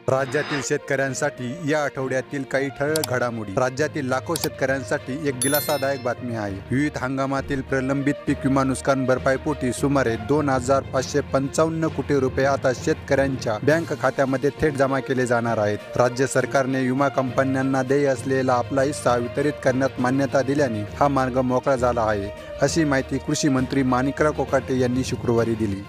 राज्यातील शेतकऱ्यांसाठी या आठवड्यातील काही ठळक घडामोडी। राज्यातील लाखो शेतकऱ्यांसाठी एक दिलासादायक बातमी आहे। विविध हंगामातील प्रलंबित पीक विमा नुकसान भरपाईपोटी सुमारे 2555 कोटी रुपये आता शेतकऱ्यांच्या बँक खात्यामध्ये थेट जमा केले जाणार आहेत। राज्य सरकारने विमा कंपन्यांना देय असलेला आपला हिस्सा वितरित करण्यात मान्यता दिल्याने हा मार्ग मोकळा झाला आहे, अशी माहिती कृषी मंत्री माणिकराव कोकाटे यांनी शुक्रवारी दिली।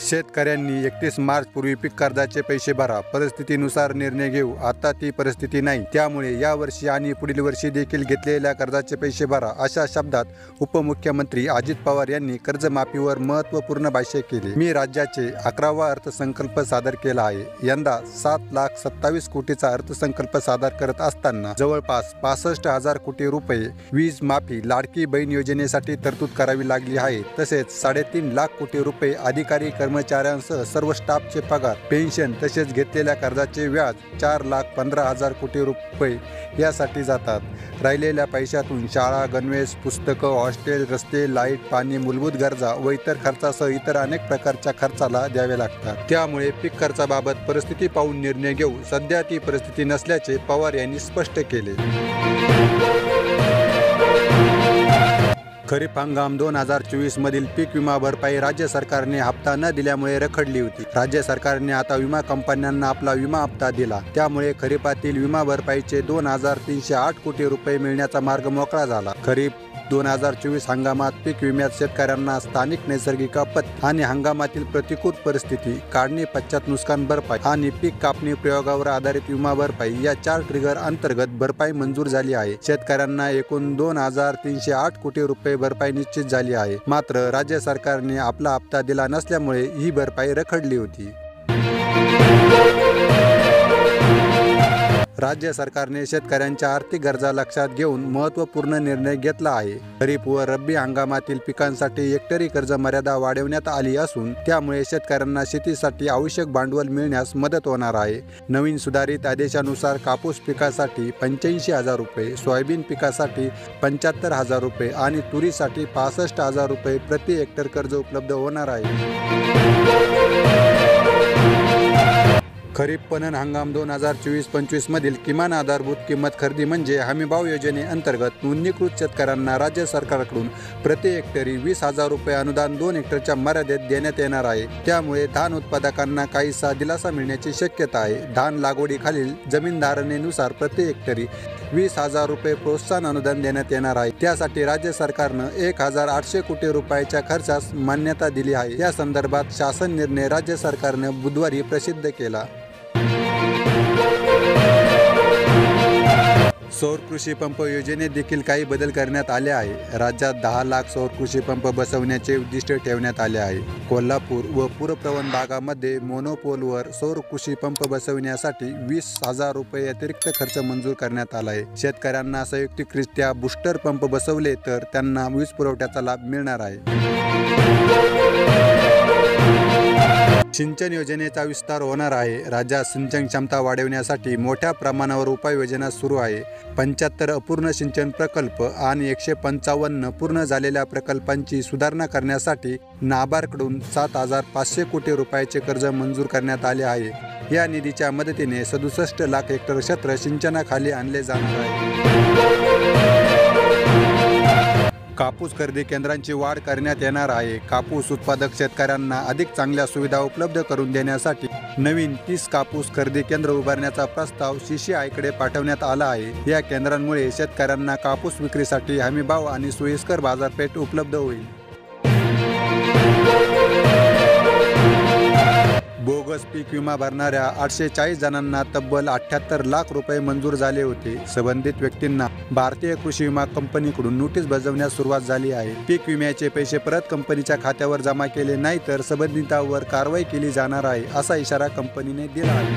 शेतकऱ्यांनी 31 मार्च पूर्वी पीक कर्जाचे पैसे भरा, परिस्थितीनुसार निर्णय घेऊ। आता ती परिस्थिती नाही, त्यामुळे या वर्षी आणि पुढील वर्षी देखील घेतलेल्या कर्जाचे पैसे भरा, अशा शब्दात उपमुख्यमंत्री अजित पवार यांनी कर्जमाफीवर महत्त्वपूर्ण भाष्य केले। मी राज्याचे 11वा अर्थसंकल्प सादर केला आहे। यंदा 7,27 कोटीचा अर्थसंकल्प सादर करत असताना जवळपास 65,000 कोटी रुपये वीज माफी, लाडकी बहीण योजनेसाठी तरतूद करावी लागली आहे। तसेच 3.5 लाख कोटी रुपये अधिकारी कर्मचाऱ्यांसह सर्व स्टाफचे पगार, पेन्शन तसेच घेतलेल्या कर्जाचे व्याज 4,15,000 कोटी रुपये यासाठी जातात। राहिलेल्या पैशातून शाळा, गणवेश, पुस्तकं, हॉस्टेल, रस्ते, लाईट, पाणी, मूलभूत गरजा व इतर खर्चासह इतर अनेक प्रकारच्या खर्चाला द्यावे लागतात। त्यामुळे पीक खर्चाबाबत परिस्थिती पाहून निर्णय घेऊ, सध्या ती परिस्थिती नसल्याचे पवार यांनी स्पष्ट केले। खरीप हंगाम 2024 मधील पीक विमा भरपाई राज्य सरकारने हप्ता न दिल्यामुळे रखडली होती। राज्य सरकारने आता विमा कंपन्यांना आपला विमा हप्ता दिला, त्यामुळे खरीपातील विमा भरपाईचे 2,308 कोटी रुपये मिळण्याचा मार्ग मोकळा झाला। खरीप 2024 हंगामात पीक विम्यात शेतकऱ्यांना स्थानिक नैसर्गिक आपत्ती आणि हंगामातील प्रतिकूल परिस्थिती, काढणी पश्चात नुकसान भरपाई आणि पीक कापणी प्रयोगावर आधारित विमा भरपाई या 4 ट्रिगर अंतर्गत भरपाई मंजूर झाली आहे। शेतकऱ्यांना एकूण 2,308 कोटी रुपये भरपाई निश्चित झाली आहे। मात्र राज्य सरकारने आपला हप्ता दिला नसल्यामुळे ही भरपाई रखडली होती। राज्य सरकारने शेतकऱ्यांच्या आर्थिक गरजा लक्षात घेऊन महत्त्वपूर्ण निर्णय घेतला आहे। खरीप व रब्बी हंगामातील पिकांसाठी हेक्टरी कर्ज मर्यादा वाढवण्यात आली असून त्यामुळे शेतकऱ्यांना शेतीसाठी आवश्यक भांडवल मिळण्यास मदत होणार आहे। नवीन सुधारित आदेशानुसार कापूस पिकासाठी 85,000 रुपये, सोयाबीन पिकासाठी 75,000 रुपये आणि तुरीसाठी 65,000 रुपये प्रति हेक्टर कर्ज उपलब्ध होणार आहे। खरीप पणन हंगाम 2024-25 मधील किमान आधारभूत किंमत खरेदी म्हणजे हमीभाव योजनेअंतर्गत नोंदणीकृत शेतकऱ्यांना राज्य सरकारकडून प्रति हेक्टरी 20,000 रुपये अनुदान 2 हेक्टरच्या मर्यादेत देण्यात येणार आहे। त्यामुळे धान उत्पादकांना काहीसा दिलासा मिळण्याची शक्यता आहे। धान लागवडीखालील जमीन धारणेनुसार प्रति हेक्टरी 20,000 रुपये प्रोत्साहन अनुदान देण्यात येणार आहे। त्यासाठी राज्य सरकारनं 1,800 कोटी रुपयाच्या खर्चास मान्यता दिली आहे। या संदर्भात शासन निर्णय राज्य सरकारनं बुधवारी प्रसिद्ध केला। सौर कृषी पंप योजनेत देखील काही बदल करण्यात आले आहे। राज्यात 10 लाख सौर कृषी पंप बसवण्याचे उद्दिष्ट ठेवण्यात आले आहे। कोल्हापूर व पूरप्रवण भागामध्ये मोनोपोलवर सौर कृषी पंप बसवण्यासाठी 20,000 रुपये अतिरिक्त खर्च मंजूर करण्यात आला आहे। शेतकऱ्यांना संयुक्तिकरित्या बूस्टर पंप बसवले तर त्यांना वीज पुरवठ्याचा लाभ मिळणार आहे। सिंचन योजनेचा विस्तार होणार आहे। राज्यात सिंचन क्षमता वाढवण्यासाठी मोठ्या प्रमाणावर उपाययोजना सुरू आहे। 75 अपूर्ण सिंचन प्रकल्प आणि 155 पूर्ण झालेल्या प्रकल्पांची सुधारणा करण्यासाठी नाबार्डकडून 7,500 कोटी रुपयाचे कर्ज मंजूर करण्यात आले आहे। या निधीच्या मदतीने 67 लाख हेक्टर क्षेत्र सिंचनाखाली आणले जाणार आहे। कापूस खरेदी केंद्रांची वाढ करण्यात येणार आहे। कापूस उत्पादक शेतकऱ्यांना अधिक चांगल्या सुविधा उपलब्ध करून देण्यासाठी नवीन 30 कापूस खरेदी केंद्र उभारण्याचा प्रस्ताव CCIकडे पाठवण्यात आला आहे। या केंद्रांमुळे शेतकऱ्यांना कापूस विक्रीसाठी हमीभाव आणि सोयीस्कर बाजारपेठ उपलब्ध होईल। बोगस पीक विमा भरणाऱ्या 840 जणांना तब्बल 78 लाख रुपये मंजूर झाले होते। संबंधित व्यक्तींना भारतीय कृषी विमा कंपनीकडून नोटीस बजावण्यास सुरुवात झाली आहे। पीक विम्याचे पैसे परत कंपनीच्या खात्यावर जमा केले नाही तर संबंधितांवर कारवाई केली जाणार आहे, असा इशारा कंपनीने दिला आहे।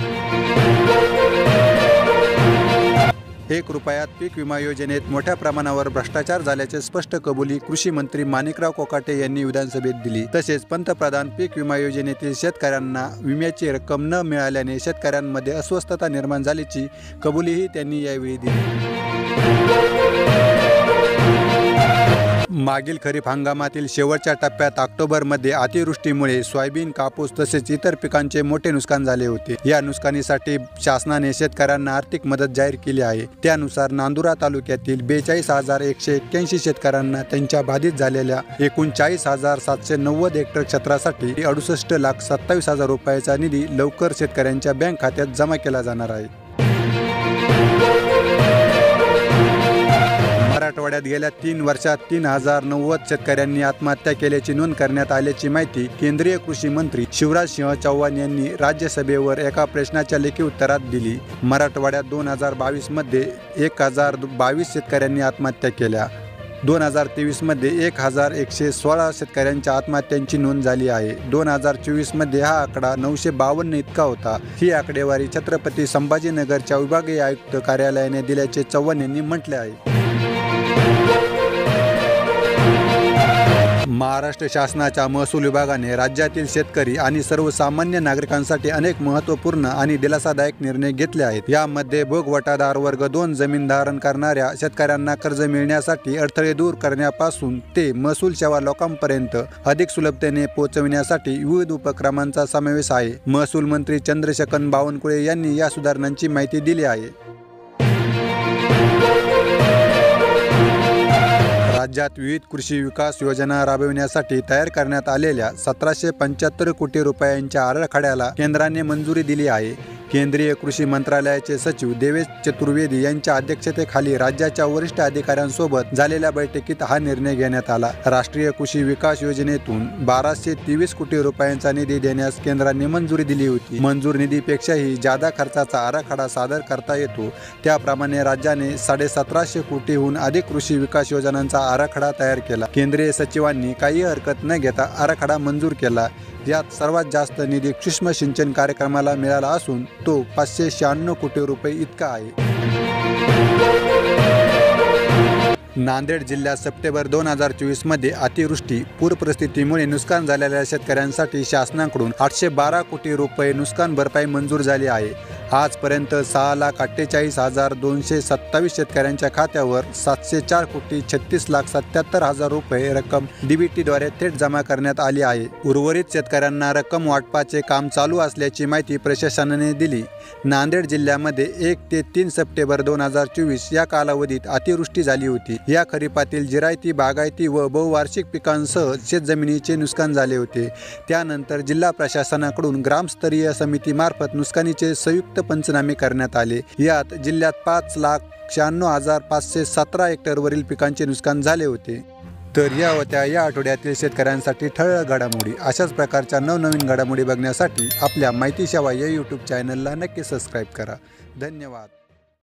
1 रुपयात पीक विमा योजनेत मोठ्या प्रमाणावर भ्रष्टाचार झाल्याचे स्पष्ट कबुली कृषी मंत्री माणिकराव कोकाटे यांनी विधानसभेत दिली। तसेच पंतप्रधान पीक विमा योजनेतील शेतकऱ्यांना विम्याची रक्कम न मिळाल्याने शेतकऱ्यांमध्ये अस्वस्थता निर्माण झाल्याची कबुलीही त्यांनी यावेळी दिली। मागील खरीप हंगामातील शेवटच्या टप्प्यात ऑक्टोबरमध्ये अतिवृष्टीमुळे सोयाबीन, कापूस तसेच इतर पिकांचे मोठे नुकसान झाले होते। या नुकसानीसाठी शासनाने शेतकऱ्यांना आर्थिक मदत जाहीर केली आहे। त्यानुसार नांदुरा तालुक्यातील 42,181 शेतकऱ्यांना त्यांच्या बाधित झालेल्या एकूण 40,790 हेक्टर क्षेत्रासाठी 68,27,000 रुपयाचा निधी लवकर शेतकऱ्यांच्या बँक खात्यात जमा केला जाणार आहे। मराठवाड्यात गेल्या 3 वर्षात 3,090 शेतकऱ्यांनी आत्महत्या केल्याची नोंद करण्यात आल्याची माहिती केंद्रीय कृषी मंत्री शिवराज सिंह चौहान यांनी राज्यसभेवर एका प्रश्नाच्या लेखी उत्तरात दिली। मराठवाड्यात 2022 मध्ये 1,022 शेतकऱ्यांनी आत्महत्या केल्या। 2023 मध्ये 1,116 शेतकऱ्यांच्या आत्महत्यांची नोंद झाली आहे। 2024 मध्ये हा आकडा 952 इतका होता। ही आकडेवारी छत्रपती संभाजीनगरच्या विभागीय आयुक्त कार्यालयाने दिल्याचे चव्हाण यांनी म्हटले आहे। महाराष्ट्र शासनाच्या महसूल विभागाने राज्यातील शेतकरी आणि सर्वसामान्य नागरिकांसाठी अनेक महत्त्वपूर्ण आणि दिलासादायक निर्णय घेतले आहेत। यामध्ये भोगवटादार वर्ग 2 जमीन धारण करणाऱ्या शेतकऱ्यांना कर्ज मिळण्यासाठी अडथळे दूर करण्यापासून ते महसूल सेवा लोकांपर्यंत अधिक सुलभतेने पोहोचविण्यासाठी विविध उपक्रमांचा समावेश आहे। महसूल मंत्री चंद्रशेखर बावनकुळे यांनी या सुधारणांची माहिती दिली आहे। राज्यात विविध कृषी विकास योजना राबविण्यासाठी तयार करण्यात आलेल्या 1775 कोटी रुपयांच्या आराखड्याला केंद्राने मंजुरी दिली आहे। केंद्रीय कृषी मंत्रालयाचे सचिव देवेश चतुर्वेदी यांच्या अध्यक्षतेखाली राज्याच्या वरिष्ठ अधिकाऱ्यांसोबत झालेल्या बैठकीत हा निर्णय घेण्यात आला। राष्ट्रीय कृषी विकास योजनेतून 1223 कोटी रुपयांचा निधी देण्यास केंद्राने मंजुरी दिली होती। मंजूर निधीपेक्षाही जादा खर्चाचा आराखडा सादर करता येतो। त्याप्रमाणे राज्याने 1750 कोटीहून अधिक कृषी विकास योजनांचा आराखडा तयार केला। केंद्रीय सचिवांनी काही हरकत न घेता आराखडा मंजूर केला। यात सर्वात जास्त निधी सूक्ष्म सिंचन कार्यक्रमाला मिळाला असून तो 596 कोटी रुपये इतका आहे। नांदेड जिल्ह्यात सप्टेंबर 2024 मध्ये अतिवृष्टी पूर परिस्थितीमुळे नुकसान झालेल्या शेतकऱ्यांसाठी शासनाकडून 812 कोटी रुपये नुकसान भरपाई मंजूर झाली आहे। आजपर्यंत 6,48,227 शेतकऱ्यांच्या खात्यावर 704,36,77,000 रुपये रक्कम DBTद्वारे थेट जमा करण्यात आली आहे। उर्वरित शेतकऱ्यांना रक्कम वाटपाचे काम चालू असल्याची माहिती प्रशासनाने दिली। नांदेड जिल्ह्यामध्ये 1 ते 3 सप्टेंबर 2024 या कालावधीत अतिवृष्टी झाली होती। या खरीपातील जिरायती, बागायती व बहुवार्षिक पिकांसह शेतजमिनीचे नुकसान झाले होते। त्यानंतर जिल्हा प्रशासनाकडून ग्रामस्तरीय समितीमार्फत नुकसानीचे संयुक्त पंचनामे करण्यात आले। यात जिल्ह्यात 5,96,517 हेक्टरवरील पिकांचे नुकसान झाले होते। तर या होत्या या आठवड्यातील शेतकऱ्यांसाठी ठळक घडामोडी। अशाच प्रकारच्या नवनवीन घडामोडी बघण्यासाठी आपल्या माहिती सेवा या YouTube चॅनलला नक्की सबस्क्राईब करा। धन्यवाद।